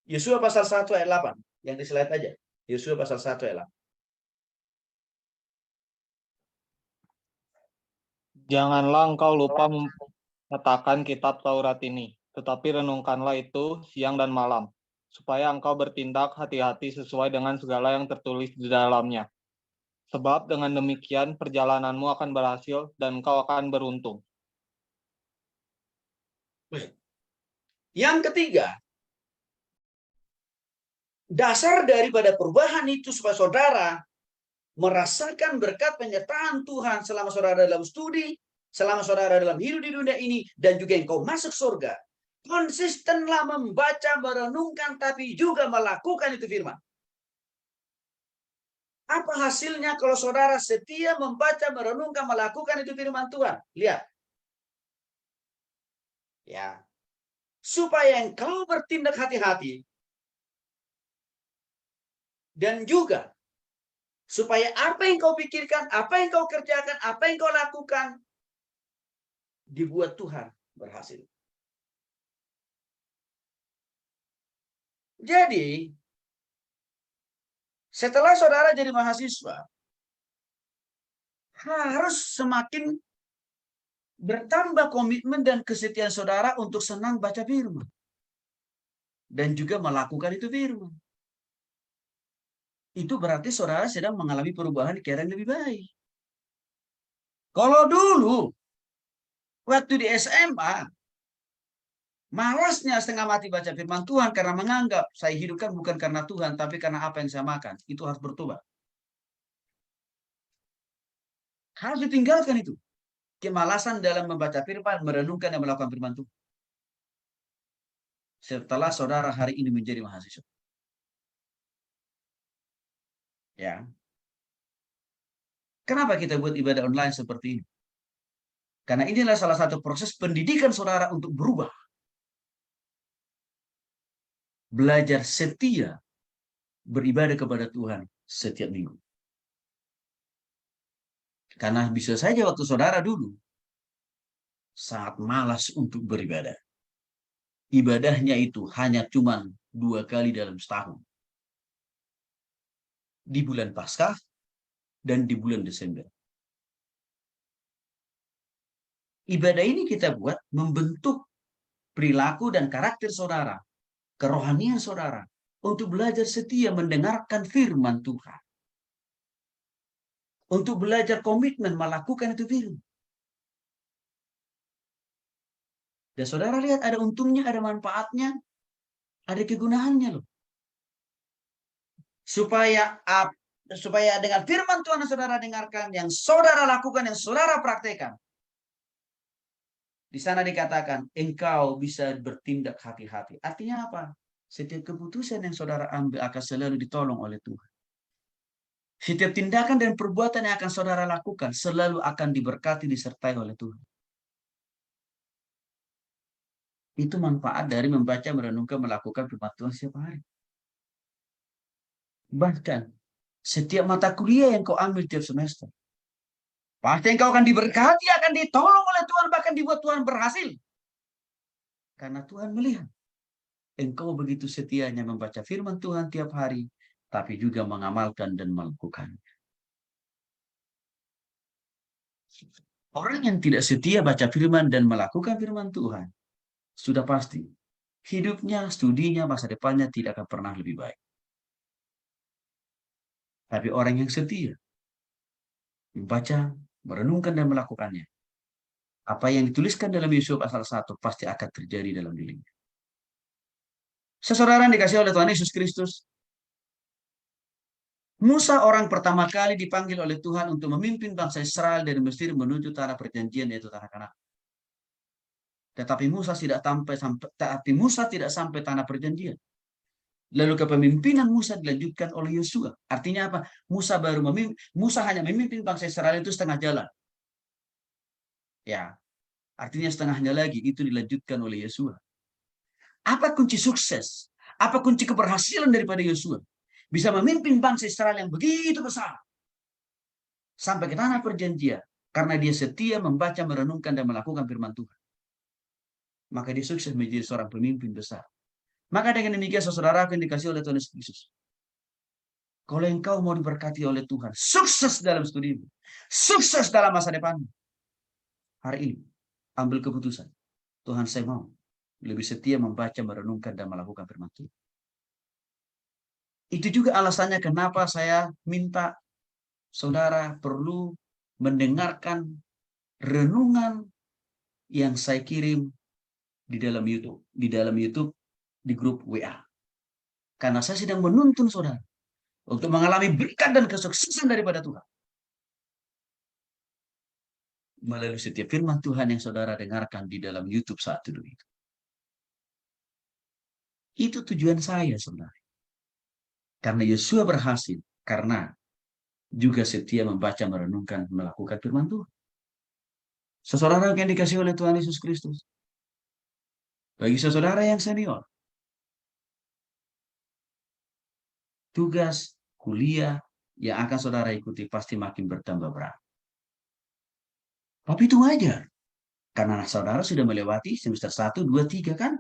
Yosua pasal 1 ayat 8. Yang di slide aja. Yosua pasal 1 ayat 8. Janganlah engkau lupa mengatakan kitab Taurat ini, tetapi renungkanlah itu siang dan malam, supaya engkau bertindak hati-hati sesuai dengan segala yang tertulis di dalamnya. Sebab dengan demikian perjalananmu akan berhasil dan engkau akan beruntung. Yang ketiga, dasar daripada perubahan itu supaya saudara merasakan berkat penyertaan Tuhan selama saudara dalam studi, selama saudara dalam hidup di dunia ini, dan juga engkau masuk surga. Konsistenlah membaca, merenungkan, tapi juga melakukan itu firman. Apa hasilnya kalau saudara setia membaca, merenungkan, melakukan itu firman Tuhan? Lihat. Ya. Supaya engkau bertindak hati-hati. Dan juga supaya apa yang kau pikirkan, apa yang kau kerjakan, apa yang kau lakukan, dibuat Tuhan berhasil. Jadi, setelah saudara jadi mahasiswa, harus semakin bertambah komitmen dan kesetiaan saudara untuk senang baca firman. dan juga melakukan itu firman. Itu berarti saudara sedang mengalami perubahan ke arah yang lebih baik. Kalau dulu, waktu di SMA, malasnya setengah mati baca firman Tuhan karena menganggap saya hidupkan bukan karena Tuhan, tapi karena apa yang saya makan. Itu harus bertobat. Harus ditinggalkan itu. Kemalasan dalam membaca firman, merenungkan dan melakukan firman Tuhan. Setelah saudara hari ini menjadi mahasiswa. Ya. Kenapa kita buat ibadah online seperti ini? Karena inilah salah satu proses pendidikan saudara untuk berubah. Belajar setia beribadah kepada Tuhan setiap minggu. Karena bisa saja waktu saudara dulu sangat malas untuk beribadah. Ibadahnya itu hanya cuma 2 kali dalam setahun. Di bulan Paskah dan di bulan Desember. Ibadah ini kita buat membentuk perilaku dan karakter saudara, kerohanian saudara, untuk belajar setia mendengarkan firman Tuhan. Untuk belajar komitmen melakukan itu firman. Dan saudara lihat ada untungnya, ada manfaatnya, ada kegunaannya loh. Supaya dengan firman Tuhan yang saudara dengarkan, yang saudara lakukan, yang saudara praktekkan. Di sana dikatakan, engkau bisa bertindak hati-hati. Artinya apa? Setiap keputusan yang saudara ambil akan selalu ditolong oleh Tuhan. Setiap tindakan dan perbuatan yang akan saudara lakukan selalu akan diberkati, disertai oleh Tuhan. Itu manfaat dari membaca, merenungkan, melakukan firman Tuhan setiap hari. Bahkan, setiap mata kuliah yang kau ambil tiap semester, pasti engkau akan diberkati, akan ditolong oleh Tuhan, bahkan dibuat Tuhan berhasil. Karena Tuhan melihat engkau begitu setianya membaca firman Tuhan tiap hari, tapi juga mengamalkan dan melakukannya. Orang yang tidak setia baca firman dan melakukan firman Tuhan, sudah pasti hidupnya, studinya, masa depannya tidak akan pernah lebih baik. Tapi orang yang setia membaca, merenungkan dan melakukannya, apa yang dituliskan dalam Yusuf pasal 1 pasti akan terjadi dalam dirinya. Saudara yang dikasihi oleh Tuhan Yesus Kristus, Musa orang pertama kali dipanggil oleh Tuhan untuk memimpin bangsa Israel dari Mesir menuju tanah perjanjian, yaitu tanah Kanaan. Tetapi Musa tidak sampai tanah perjanjian. Lalu kepemimpinan Musa dilanjutkan oleh Yosua. Artinya apa? Musa hanya memimpin bangsa Israel itu setengah jalan. Ya, artinya setengahnya lagi itu dilanjutkan oleh Yosua. Apa kunci sukses? Apa kunci keberhasilan daripada Yosua? Bisa memimpin bangsa Israel yang begitu besar sampai ke tanah perjanjian karena dia setia membaca, merenungkan dan melakukan firman Tuhan. Maka dia sukses menjadi seorang pemimpin besar. Maka dengan demikian saudara akan dikasih oleh Tuhan Yesus. Kalau engkau mau diberkati oleh Tuhan, sukses dalam studimu, sukses dalam masa depanmu, hari ini ambil keputusan. Tuhan, saya mau lebih setia membaca, merenungkan dan melakukan firman Tuhan. Itu juga alasannya kenapa saya minta saudara perlu mendengarkan renungan yang saya kirim di dalam YouTube, di grup WA. Karena saya sedang menuntun saudara untuk mengalami berkat dan kesuksesan daripada Tuhan. Melalui setiap firman Tuhan yang saudara dengarkan di dalam YouTube saat itu. Itu tujuan saya saudara. Karena Yosua berhasil, karena juga setia membaca, merenungkan, melakukan firman Tuhan. Saudara yang dikasih oleh Tuhan Yesus Kristus. Bagi saudara yang senior, tugas kuliah yang akan saudara ikuti pasti makin bertambah berat. Tapi itu wajar. Karena saudara sudah melewati semester 1, 2, 3 kan?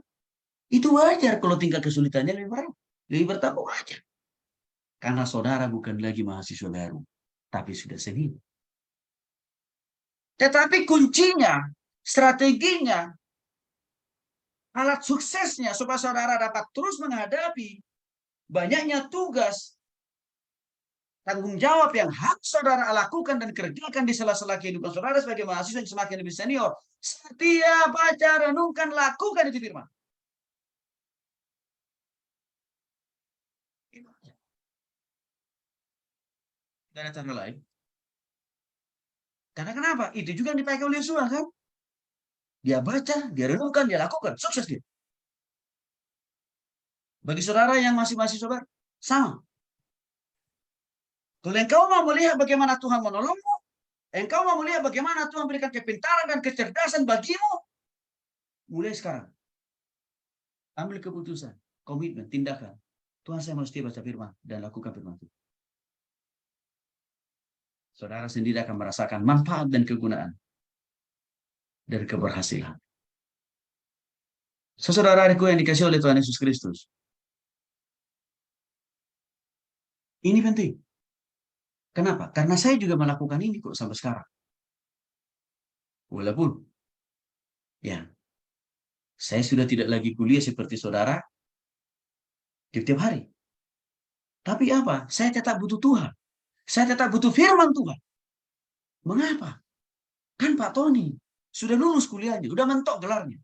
Itu wajar kalau tingkat kesulitannya lebih berat. Lebih bertambah wajar. Karena saudara bukan lagi mahasiswa baru, tapi sudah senior. Tetapi kuncinya, strateginya alat suksesnya supaya saudara dapat terus menghadapi banyaknya tugas, tanggung jawab yang harus saudara lakukan dan kerjakan di sela-sela kehidupan saudara sebagai mahasiswa yang semakin lebih senior. Setiap baca, renungkan, lakukan itu firman. Dan ada cara lain. Karena kenapa? Itu juga yang dipakai oleh Yosua kan? Dia baca, dia renungkan, dia lakukan. Sukses dia. Bagi saudara yang masih mahasiswa, sama. Kalau engkau mau melihat bagaimana Tuhan menolongmu, engkau mau melihat bagaimana Tuhan berikan kepintaran dan kecerdasan bagimu, mulai sekarang. Ambil keputusan, komitmen, tindakan. Tuhan, saya mau setia baca firman dan lakukan firman itu. Saudara sendiri akan merasakan manfaat dan kegunaan dari keberhasilan. Saudara-saudaraku yang dikasihi oleh Tuhan Yesus Kristus. Ini penting. Kenapa? Karena saya juga melakukan ini kok sampai sekarang. Walaupun, ya, saya sudah tidak lagi kuliah seperti saudara tiap hari. Tapi apa? Saya tetap butuh Tuhan. Saya tetap butuh firman Tuhan. Mengapa? Kan Pak Tony sudah lulus kuliahnya, sudah mentok gelarnya.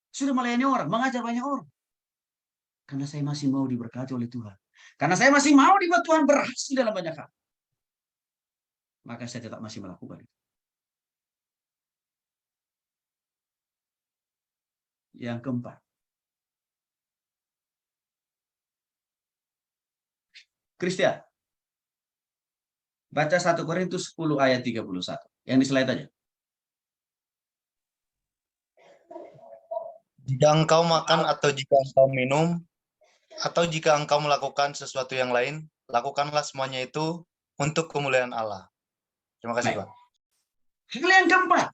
Sudah melayani orang, mengajar banyak orang. Karena saya masih mau diberkati oleh Tuhan. Karena saya masih mau dibuat Tuhan berhasil dalam banyak hal. Maka saya tetap masih melakukan itu. Yang keempat. Kristian. Baca 1 Korintus 10 ayat 31. Yang di slide aja. Jika engkau makan atau jika engkau minum, atau jika engkau melakukan sesuatu yang lain, lakukanlah semuanya itu untuk kemuliaan Allah. Terima kasih, Baik. Pak. Hal yang keempat.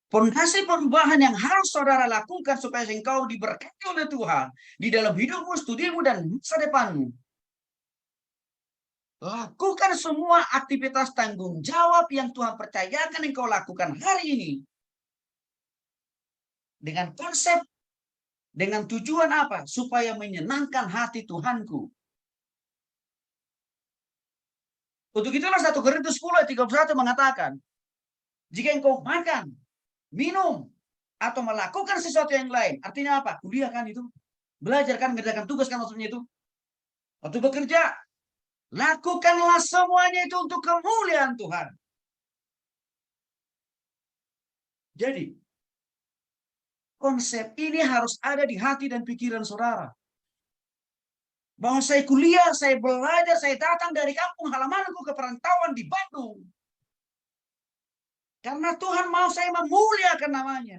Fondasi perubahan yang harus saudara lakukan supaya engkau diberkati oleh Tuhan di dalam hidupmu, studimu, dan masa depanmu. Lakukan semua aktivitas tanggung jawab yang Tuhan percayakan engkau lakukan hari ini. Dengan konsep, dengan tujuan apa? Supaya menyenangkan hati Tuhanku. Untuk itulah 1 Korintus 10 ayat 31 mengatakan, jika engkau makan, minum, atau melakukan sesuatu yang lain, artinya apa? Kuliah kan itu. Belajar kan, mengerjakan tugas kan maksudnya itu. Atau bekerja, lakukanlah semuanya itu untuk kemuliaan Tuhan. Jadi, konsep ini harus ada di hati dan pikiran saudara. Bahwa saya kuliah, saya belajar, saya datang dari kampung halamanku ke perantauan di Bandung. Karena Tuhan mau saya memuliakan namanya.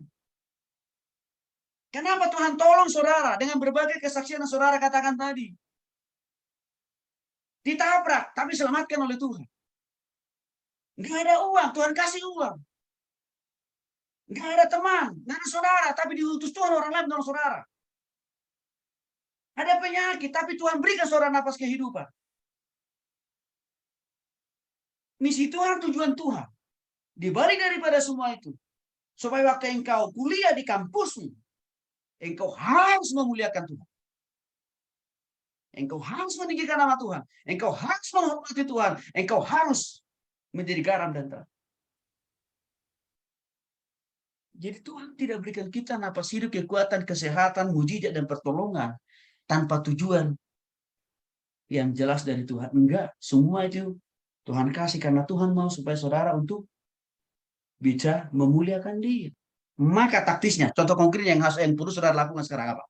Kenapa Tuhan tolong saudara dengan berbagai kesaksian yang saudara katakan tadi? Ditabrak, tapi selamatkan oleh Tuhan. Nggak ada uang, Tuhan kasih uang. Nggak ada teman, nggak ada saudara, tapi diutus Tuhan orang lain menolong saudara. Ada penyakit, tapi Tuhan berikan saudara napas kehidupan. Misi Tuhan, tujuan Tuhan. Di balik daripada semua itu, supaya waktu engkau kuliah di kampusmu, engkau harus memuliakan Tuhan. Engkau harus meninggikan nama Tuhan. Engkau harus menghormati Tuhan. Engkau harus menjadi garam dan terang. Jadi Tuhan tidak berikan kita napas hidup, kekuatan, kesehatan, mujizat, dan pertolongan tanpa tujuan yang jelas dari Tuhan. Enggak, semua itu Tuhan kasih karena Tuhan mau supaya saudara untuk bisa memuliakan Dia. Maka taktisnya, contoh konkret yang perlu saudara lakukan sekarang apa?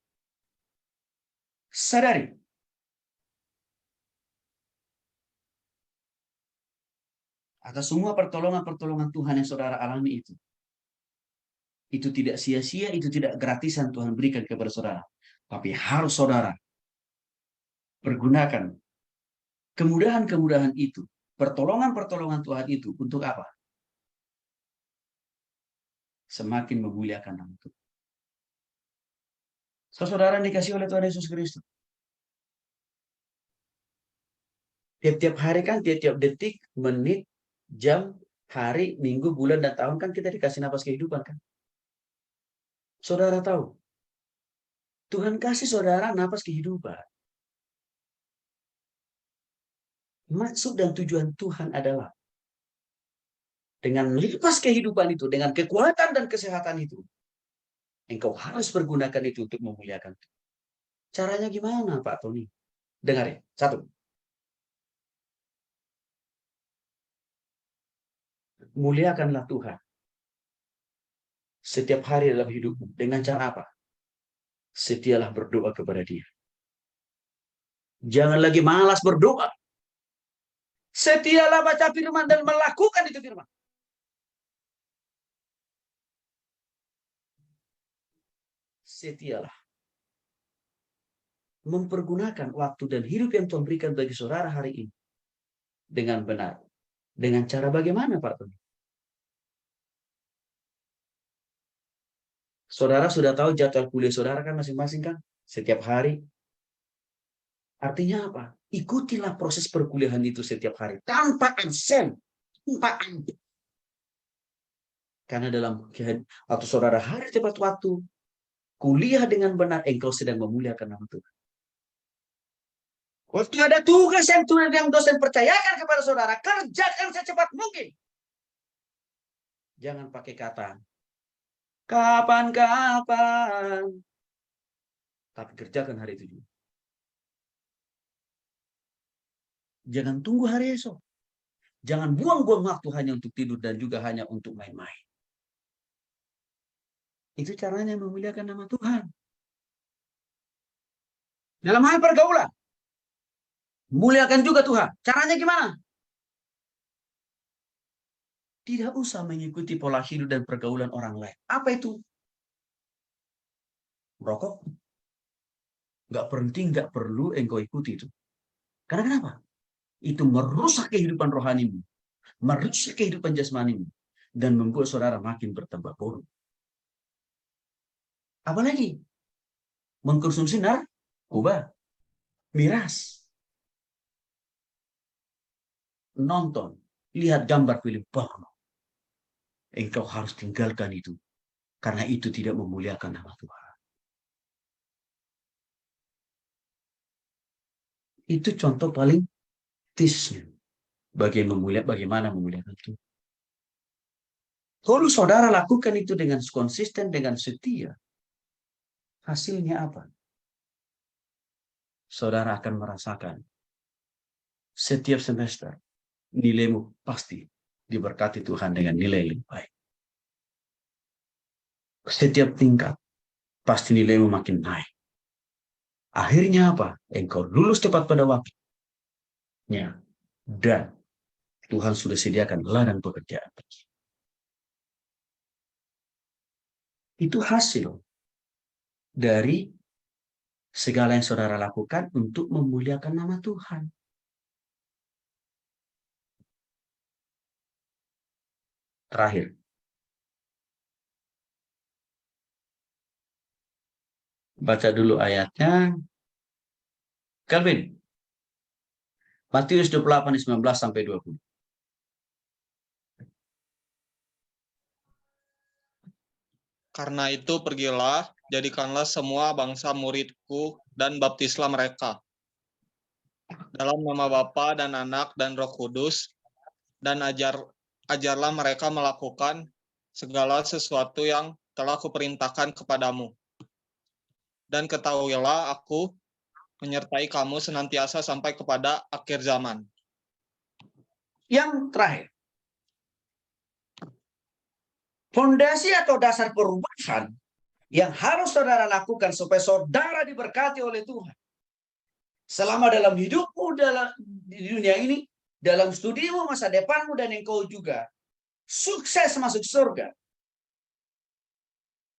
Sadari. Atas semua pertolongan-pertolongan Tuhan yang saudara alami itu tidak sia-sia, itu tidak gratisan Tuhan berikan kepada saudara. Tapi harus saudara pergunakan kemudahan-kemudahan itu, pertolongan-pertolongan Tuhan itu untuk apa? Semakin memuliakan nama Tuhan. Saudara dikasih oleh Tuhan Yesus Kristus. Tiap-tiap hari kan, tiap-tiap detik, menit, jam, hari, minggu, bulan, dan tahun kan kita dikasih napas kehidupan kan. Saudara tahu, Tuhan kasih saudara napas kehidupan. Maksud dan tujuan Tuhan adalah dengan napas kehidupan itu, dengan kekuatan dan kesehatan itu, engkau harus pergunakan itu untuk memuliakan Tuhan. Caranya gimana, Pak Tony? Dengar ya. Satu. Muliakanlah Tuhan setiap hari dalam hidupmu. Dengan cara apa? Setialah berdoa kepada Dia. Jangan lagi malas berdoa. Setialah baca firman dan melakukan itu firman. Setialah mempergunakan waktu dan hidup yang Tuhan berikan bagi saudara hari ini dengan benar. Dengan cara bagaimana, Pak Tony? Saudara sudah tahu jadwal kuliah saudara kan masing-masing kan? Setiap hari. Artinya apa? Ikutilah proses perkuliahan itu setiap hari. Tanpa absen. Tanpa absen. Karena dalam waktu saudara hari tepat waktu, kuliah dengan benar, engkau sedang memuliakan nama Tuhan. Waktu ada tugas yang dosen percayakan kepada saudara, kerjakan secepat mungkin. Jangan pakai kata, kapan-kapan. Tapi kerjakan hari itu juga. Jangan tunggu hari esok. Jangan buang-buang waktu hanya untuk tidur dan juga hanya untuk main-main. Itu caranya memuliakan nama Tuhan. Dalam hal pergaulan, muliakan juga Tuhan. Caranya gimana? Tidak usah mengikuti pola hidup dan pergaulan orang lain. Apa itu? Merokok? Nggak penting, nggak perlu engkau ikuti itu. Karena kenapa? Itu merusak kehidupan rohanimu, merusak kehidupan jasmanimu, dan membuat saudara makin bertambah bodoh. Apalagi mengkonsumsi narkoba, miras, nonton, lihat gambar film porno. Engkau harus tinggalkan itu, karena itu tidak memuliakan nama Tuhan. Itu contoh paling tisnya bagaimana memuliakan Tuhan. Kalau saudara lakukan itu dengan konsisten, dengan setia, hasilnya apa? Saudara akan merasakan setiap semester nilaimu pasti diberkati Tuhan dengan nilai yang baik. Setiap tingkat pasti nilaimu makin naik. Akhirnya apa? Engkau lulus tepat pada waktunya. Dan Tuhan sudah sediakan ladang pekerjaan. Itu hasil dari segala yang saudara lakukan untuk memuliakan nama Tuhan. Terakhir. Baca dulu ayatnya. Calvin. Matius 28, 19 sampai 20. Karena itu pergilah, jadikanlah semua bangsa muridku dan baptislah mereka. Dalam nama Bapa dan Anak dan Roh Kudus, dan ajarlah mereka melakukan segala sesuatu yang telah kuperintahkan kepadamu. Dan ketahuilah aku menyertai kamu senantiasa sampai kepada akhir zaman. Yang terakhir. Fondasi atau dasar perubahan yang harus saudara lakukan supaya saudara diberkati oleh Tuhan. Selama dalam hidupmu di dunia ini, dalam studimu, masa depanmu, dan engkau juga sukses masuk surga.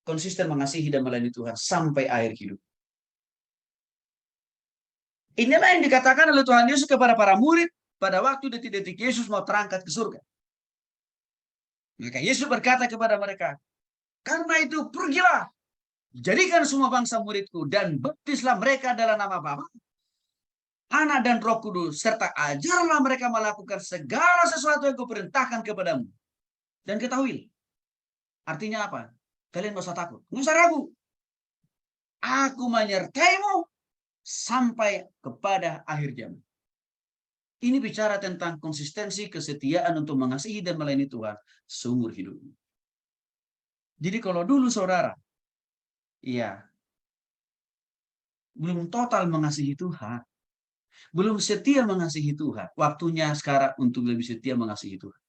Konsisten mengasihi dan melayani Tuhan sampai akhir hidup. Inilah yang dikatakan oleh Tuhan Yesus kepada para murid pada waktu detik-detik Yesus mau terangkat ke surga. Maka Yesus berkata kepada mereka, karena itu pergilah, jadikan semua bangsa muridku dan baptislah mereka dalam nama Bapa, Anak dan Roh Kudus, serta ajarlah mereka melakukan segala sesuatu yang kuperintahkan kepadamu. Dan ketahui, artinya apa? Kalian nggak usah takut, nggak usah ragu. Aku menyertaimu sampai kepada akhir zaman. Ini bicara tentang konsistensi, kesetiaan untuk mengasihi dan melayani Tuhan seumur hidup. Jadi kalau dulu saudara, ya, belum total mengasihi Tuhan, belum setia mengasihi Tuhan, waktunya sekarang untuk lebih setia mengasihi Tuhan.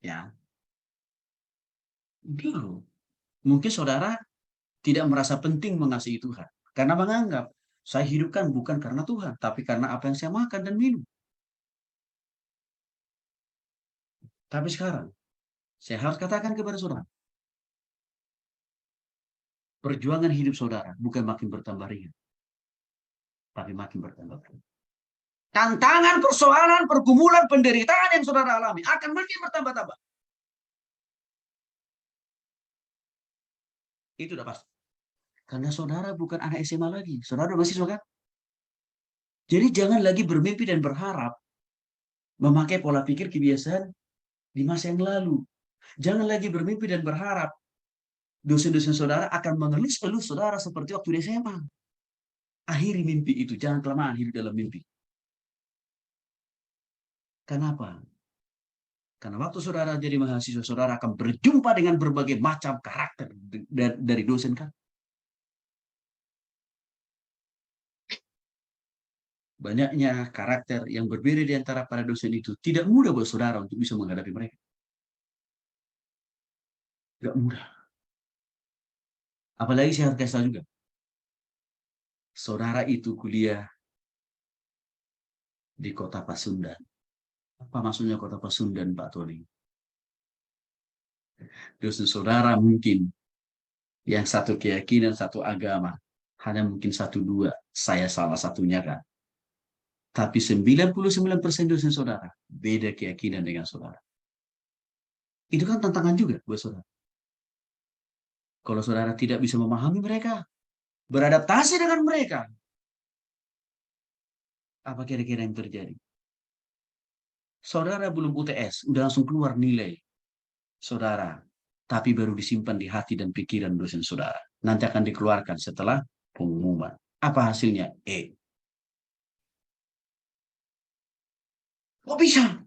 Ya, dulu mungkin saudara tidak merasa penting mengasihi Tuhan karena menganggap saya hidupkan bukan karena Tuhan, tapi karena apa yang saya makan dan minum. Tapi sekarang saya harus katakan kepada saudara, perjuangan hidup saudara bukan makin bertambah ringan, tapi makin bertambah berat. Tantangan, persoalan, pergumulan, penderitaan yang saudara alami akan makin bertambah-tambah. Itu udah pasti. Karena saudara bukan anak SMA lagi. Saudara masih kan? Jadi jangan lagi bermimpi dan berharap memakai pola pikir kebiasaan di masa yang lalu. Jangan lagi bermimpi dan berharap dosen-dosen saudara akan mengelus-elus saudara seperti waktu di SMA. Akhiri mimpi itu. Jangan kelamaan hidup dalam mimpi. Kenapa? Karena waktu saudara jadi mahasiswa, saudara akan berjumpa dengan berbagai macam karakter dari dosen kan. Banyaknya karakter yang berbeda di antara para dosen itu tidak mudah buat saudara untuk bisa menghadapi mereka. Tidak mudah. Apalagi saya harus kasih tahu juga. Saudara itu kuliah di Kota Pasundan. Apa maksudnya Kota Pasundan, Pak Tony? Dosen saudara mungkin yang satu keyakinan, satu agama. Hanya mungkin satu dua. Saya salah satunya kan. Tapi 99% dosen saudara beda keyakinan dengan saudara. Itu kan tantangan juga buat saudara. Kalau saudara tidak bisa memahami mereka, beradaptasi dengan mereka, apa kira-kira yang terjadi? Saudara belum UTS, udah langsung keluar nilai saudara, tapi baru disimpan di hati dan pikiran dosen saudara. Nanti akan dikeluarkan setelah pengumuman. Apa hasilnya? E. Kok bisa?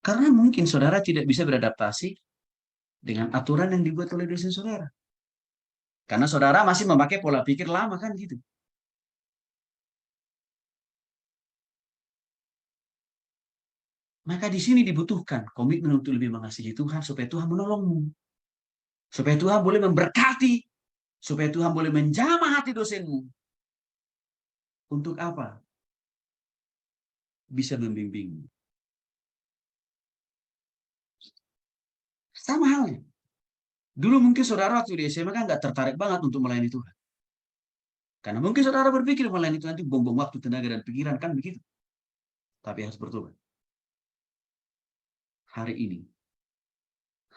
Karena mungkin saudara tidak bisa beradaptasi dengan aturan yang dibuat oleh dosen saudara. Karena saudara masih memakai pola pikir lama kan gitu. Maka di sini dibutuhkan komitmen untuk lebih mengasihi Tuhan supaya Tuhan menolongmu. Supaya Tuhan boleh memberkati. Supaya Tuhan boleh menjamah hati dosenmu. Untuk apa? Bisa membimbingmu. Sama halnya. Dulu mungkin saudara waktu di SMA kan nggak tertarik banget untuk melayani Tuhan. Karena mungkin saudara berpikir melayani Tuhan itu buang-buang waktu, tenaga, dan pikiran. Kan begitu. Tapi harus bertobat. Hari ini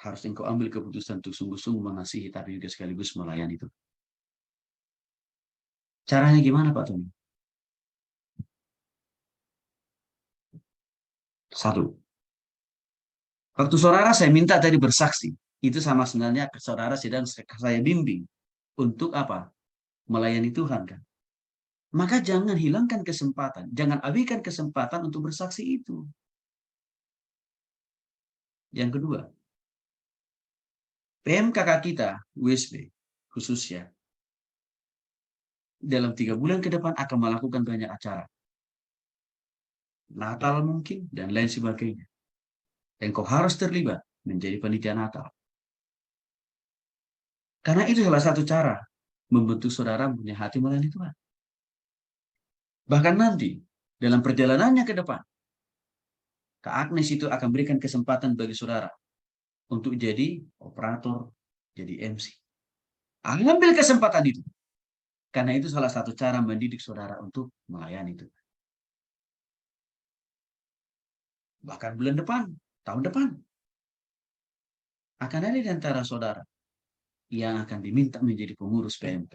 harus engkau ambil keputusan untuk sungguh-sungguh mengasihi tapi juga sekaligus melayani itu. Caranya gimana Pak Tony? Satu. Waktu saudara saya minta tadi bersaksi, itu sama sebenarnya saudara sedang saya bimbing untuk apa? Melayani Tuhan kan. Maka jangan hilangkan kesempatan, jangan abaikan kesempatan untuk bersaksi itu. Yang kedua, PMKK kita, USB, khususnya, dalam 3 bulan ke depan akan melakukan banyak acara. Natal mungkin, dan lain sebagainya. Engkau harus terlibat menjadi panitia Natal. Karena itu salah satu cara membentuk saudara punya hati melayani Tuhan. Bahkan nanti, dalam perjalanannya ke depan, Kak Agnes itu akan berikan kesempatan bagi saudara untuk jadi operator, jadi MC. Ambil kesempatan itu. Karena itu salah satu cara mendidik saudara untuk melayani Tuhan. Bahkan bulan depan, tahun depan, akan ada di antara saudara yang akan diminta menjadi pengurus PMK.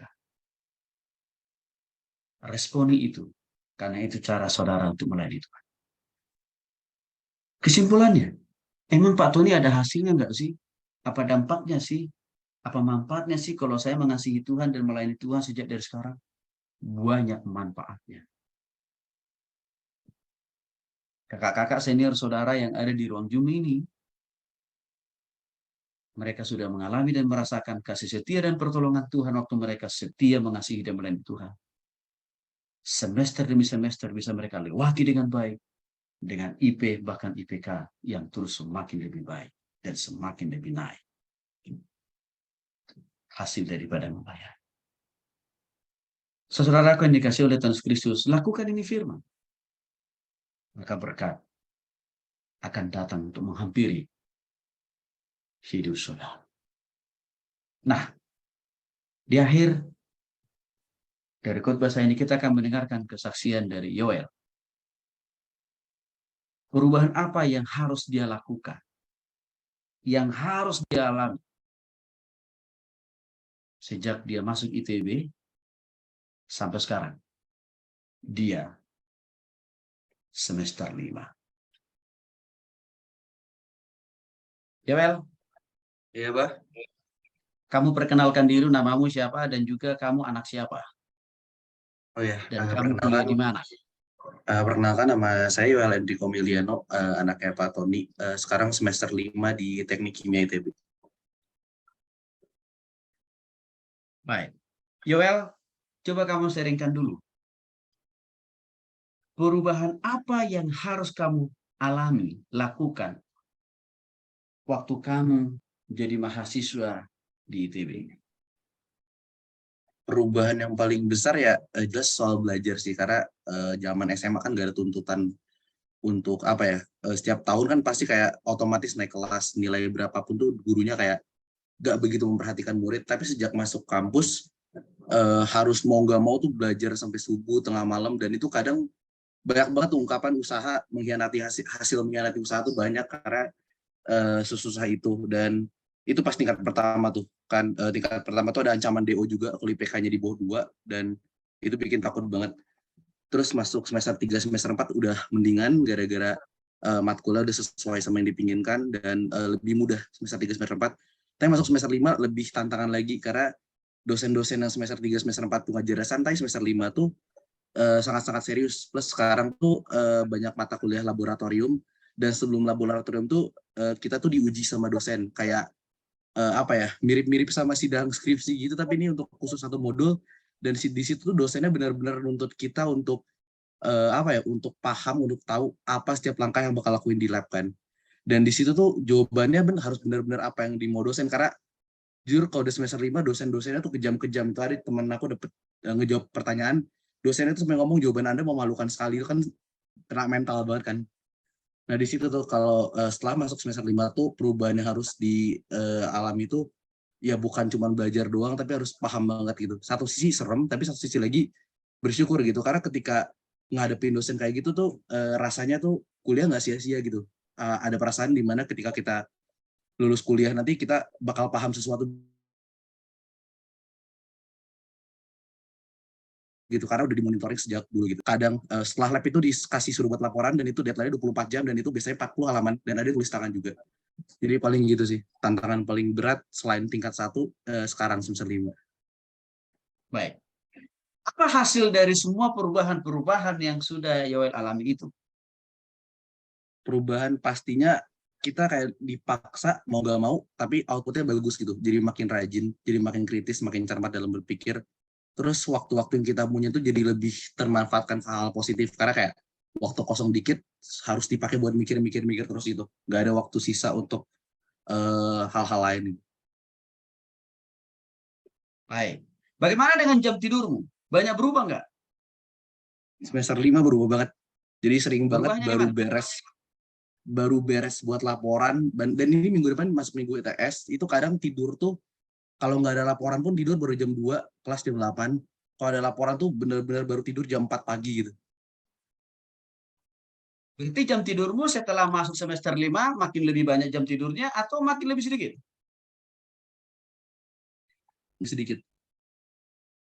Responi itu, karena itu cara saudara untuk melayani Tuhan. Kesimpulannya, Emang Pak Tony ada hasilnya nggak sih? Apa dampaknya sih? Apa manfaatnya sih kalau saya mengasihi Tuhan dan melayani Tuhan sejak dari sekarang? Banyak manfaatnya. Kakak-kakak senior saudara yang ada di ruang Zoom ini, mereka sudah mengalami dan merasakan kasih setia dan pertolongan Tuhan waktu mereka setia mengasihi dan melayani Tuhan. Semester demi semester bisa mereka lewati dengan baik, dengan IP bahkan IPK yang terus semakin lebih baik dan semakin lebih naik. Hasil daripada membayar. Saudaraku yang dikasih oleh Tuhan Yesus Kristus, lakukan ini firman. Maka berkat akan datang untuk menghampiri hidup saudara. Nah, di akhir dari khotbah saya ini kita akan mendengarkan kesaksian dari Yoel. Perubahan apa yang harus dia lakukan? Yang harus dia alami sejak dia masuk ITB sampai sekarang. Dia semester 5. Yoel, Iya, Bah. kamu perkenalkan diri, namamu siapa dan juga kamu anak siapa? Oh ya, Dan kamu kuliah di mana? perkenalkan nama saya Yoel Enrico Miliano, anaknya Pak Tony. Sekarang semester 5 di Teknik Kimia ITB. Baik. Yoel, coba kamu sharingkan dulu. Perubahan apa yang harus kamu alami, lakukan waktu kamu jadi mahasiswa di ITB? Perubahan yang paling besar ya jelas soal belajar sih, karena zaman SMA kan gak ada tuntutan untuk apa ya, setiap tahun kan pasti kayak otomatis naik kelas, nilai berapapun tuh gurunya kayak gak begitu memperhatikan murid, tapi sejak masuk kampus harus mau gak mau tuh belajar sampai subuh, tengah malam, dan itu kadang banyak banget tuh ungkapan usaha mengkhianati hasil mengkhianati usaha tuh banyak karena sesusah itu. Dan itu pas tingkat pertama tuh kan, tingkat pertama tuh ada ancaman DO juga kalau IPK-nya di bawah 2, dan itu bikin takut banget. Terus masuk semester 3 semester 4 udah mendingan gara-gara matkulnya udah sesuai sama yang dipinginkan dan lebih mudah semester 3 semester 4. Tapi masuk semester 5 lebih tantangan lagi karena dosen-dosen yang semester 3 semester 4 tuh ngajarnya santai, semester 5 tuh sangat-sangat serius. Plus sekarang tuh banyak mata kuliah laboratorium, dan sebelum laboratorium tuh kita tuh diuji sama dosen kayak apa ya, mirip-mirip sama sidang skripsi gitu, tapi ini untuk khusus satu modul, dan di situ tuh dosennya benar-benar nuntut kita untuk apa ya, untuk paham, untuk tahu apa setiap langkah yang bakal lakuin di lab kan. Dan di situ tuh jawabannya harus benar-benar apa yang dimau dosen, karena jujur kalau di semester 5 dosen-dosennya tuh kejam-kejam. Itu hari temen aku dapet ngejawab pertanyaan, dosennya tuh sampai ngomong jawaban Anda memalukan sekali, itu kan kena mental banget kan. Nah di situ tuh kalau setelah masuk semester 5 tuh perubahan yang harus dialami itu ya bukan cuma belajar doang, tapi harus paham banget gitu. Satu sisi serem, tapi satu sisi lagi bersyukur gitu, karena ketika ngadepin dosen kayak gitu tuh rasanya tuh kuliah nggak sia-sia gitu. Ada perasaan dimana ketika kita lulus kuliah nanti kita bakal paham sesuatu gitu, karena udah dimonitoring sejak dulu gitu. Kadang setelah lab itu dikasih suruh buat laporan, dan itu deadline-nya 24 jam, dan itu biasanya 40 halaman, dan ada tulis tangan juga. Jadi paling gitu sih, tantangan paling berat selain tingkat 1 sekarang semester 5. Baik. Apa hasil dari semua perubahan-perubahan yang sudah Yoel alami itu? Perubahan pastinya kita kayak dipaksa mau gak mau, tapi outputnya bagus gitu. Jadi makin rajin, jadi makin kritis, makin cermat dalam berpikir. Terus waktu-waktu yang kita punya tuh jadi lebih termanfaatkan hal positif, karena kayak waktu kosong dikit harus dipakai buat mikir-mikir terus itu. Gak ada waktu sisa untuk hal-hal lain. Baik. Bagaimana dengan jam tidurmu? Banyak berubah nggak? Semester 5 berubah banget. Jadi sering banget Berubahnya baru beres buat laporan, dan ini minggu depan masuk minggu ITS, itu kadang tidur tuh kalau nggak ada laporan pun tidur baru jam 2, kelas jam 8. Kalau ada laporan tuh bener-bener baru tidur jam 4 pagi gitu. Berarti jam tidurmu setelah masuk semester 5 makin lebih banyak jam tidurnya atau makin lebih sedikit? Sedikit.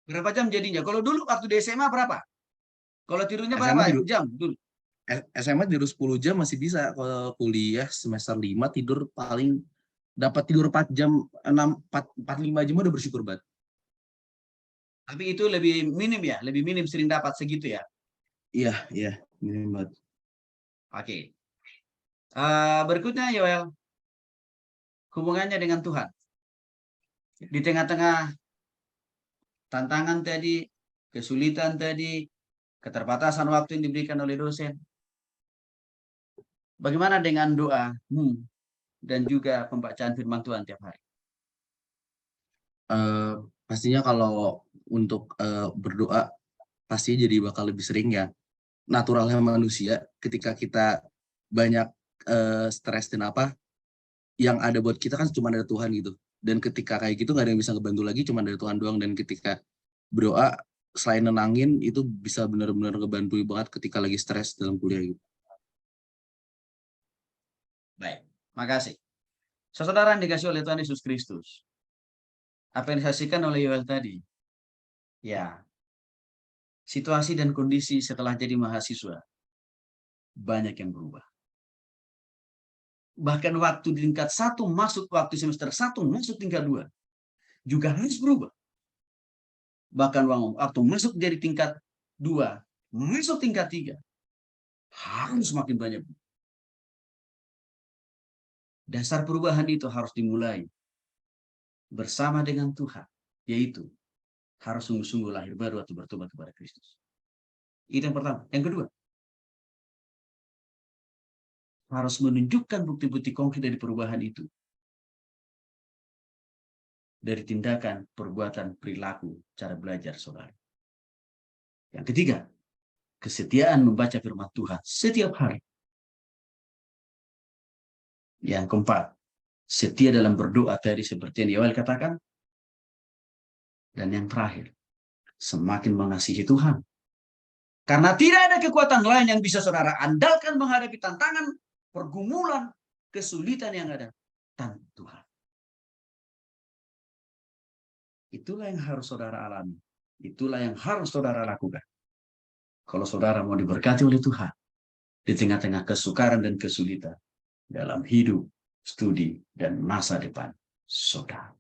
Berapa jam jadinya? Kalau dulu waktu di SMA berapa? Kalau tidurnya SMA berapa jam dulu? SMA tidur 10 jam masih bisa. Kalau kuliah semester 5 tidur paling dapat tidur 4 jam, 4-5 jam udah bersyukur banget. Tapi itu lebih minim ya, lebih minim sering dapat segitu ya. Iya, minim banget. Oke. Berikutnya Yoel, hubungannya dengan Tuhan. Di tengah-tengah tantangan tadi, kesulitan tadi, keterbatasan waktu yang diberikan oleh dosen. Bagaimana dengan doamu dan juga pembacaan firman Tuhan tiap hari? Pastinya kalau untuk berdoa pasti jadi bakal lebih sering ya. Naturalnya manusia ketika kita banyak stres dan apa yang ada buat kita kan cuma ada Tuhan gitu. Dan ketika kayak gitu nggak ada yang bisa ngebantu lagi, cuma dari Tuhan doang. Dan ketika berdoa selain nenangin itu bisa benar-benar ngebantu banget ketika lagi stres dalam kuliah gitu. Baik, makasih. Saudara yang dikasih oleh Tuhan Yesus Kristus, apa yang disaksikan oleh Yoel tadi, ya, situasi dan kondisi setelah jadi mahasiswa banyak yang berubah. Bahkan waktu di tingkat 1 masuk waktu semester 1 masuk tingkat 2 juga harus berubah. Bahkan waktu masuk jadi tingkat 2 masuk tingkat 3 harus makin banyak. Dasar perubahan itu harus dimulai bersama dengan Tuhan, yaitu harus sungguh-sungguh lahir baru atau bertobat kepada Kristus. Itu yang pertama. Yang kedua, harus menunjukkan bukti-bukti konkret dari perubahan itu. Dari tindakan, perbuatan, perilaku, cara belajar saudara. Yang ketiga, kesetiaan membaca firman Tuhan setiap hari. Yang keempat, setia dalam berdoa tadi seperti yang Yoel katakan. Dan yang terakhir, semakin mengasihi Tuhan. Karena tidak ada kekuatan lain yang bisa saudara andalkan menghadapi tantangan, pergumulan, kesulitan yang ada tanpa Tuhan. Itulah yang harus saudara alami. Itulah yang harus saudara lakukan. Kalau saudara mau diberkati oleh Tuhan di tengah-tengah kesukaran dan kesulitan dalam hidup, studi, dan masa depan saudara.